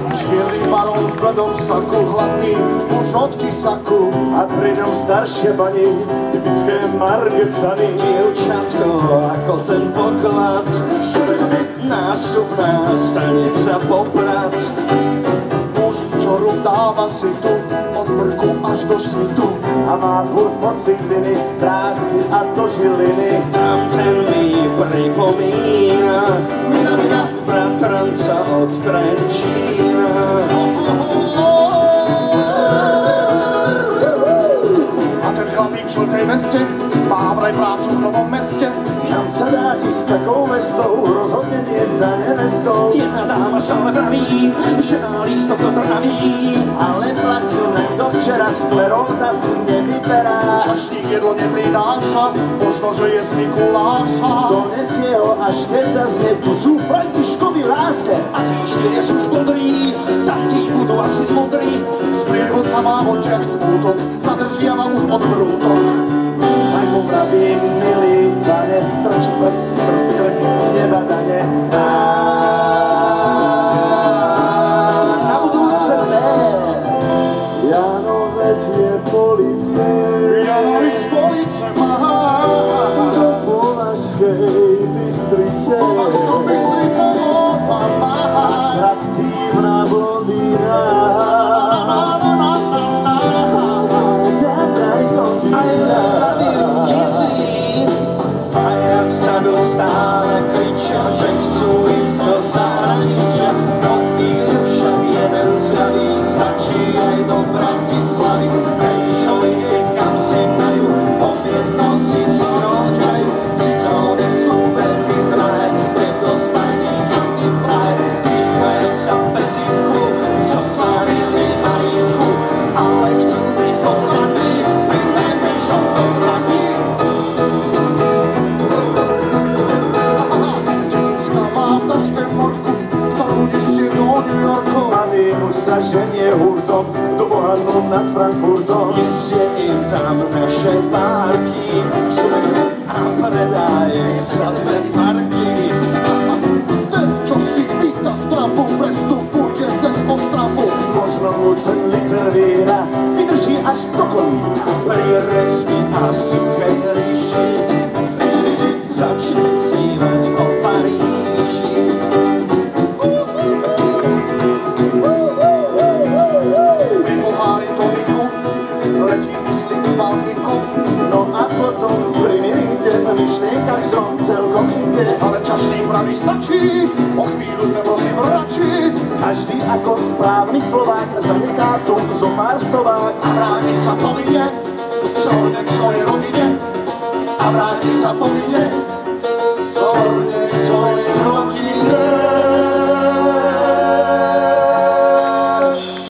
Čierny barón v bledom saku, hladný muž od kysaku. A pri ňom staršia pani, typické Margecany. Dievčatko ako ten poklad, nástupná stanica Poprad. Muž, čo dáva si tu, od brku až do svitu. A má burt od Cigviny, z Drázky a do Žiliny. Tam ten mi pripomína bratranca od Trenčína. A ten chlapík v žltej veste má vraj prácu v Novom Meste. Kam sa dá ísť takou vestou, rozhodne nie za nevestou. Jedna dáma stále praví, že má lístok do Trnavy. Ale platil len do včera, skleróza si nevyberá. Čašník jedlo neprináša, možno, že je z Mikuláša. Donesie ho, až keď zaznie, tu sú Františkovi lásne. A tí štyria sú škodrí, tam tí budú asi zmodrí. Sprievodca má v očiach smútok, zadržiava už od vrútok. Tak mu pravím, milý pane, strč prst, skrz krk, nebadane. Na budúce dne Janovec je policie. Janovi z police má Do Považskej Bystrice. Považskou Bystrice má Atraktívna blondína. Stále kričia, že chcú ísť do zahraničia. Po chvíľu však jeden zľaví, stačí aj do Bratislavy. Hej, čo ide, kam si majú, objedno si citron čaju. Citróny sú veľmi drahé, nedostane ani v Prahe. Týkajú sa pezinku, zoslavili na rinku, ale chcú byť koklaní, pri najmenšom koklaní. Sa ženie hurtom do Bohanu nad Frankfurtom. Nesie im tam naše párky a predaje sa dve marky. Ten, čo si pýta strapu, prestupuje cez Ostravu. Možno mu ten liter vína vydrží až do kolína. Pri resky a suchej ríši začne snívať o Paríži. No a potom pri Mirinde v myšlienkach som celkom inde. Ale čašník praví stačí, o chvíľu sme prosím radši. Každý ako správny Slovák zaneká tu zo pár stovák. A vráti sa povinne, zorne k svojej rodine. A vráti sa povinne, zorne k svojej rodine.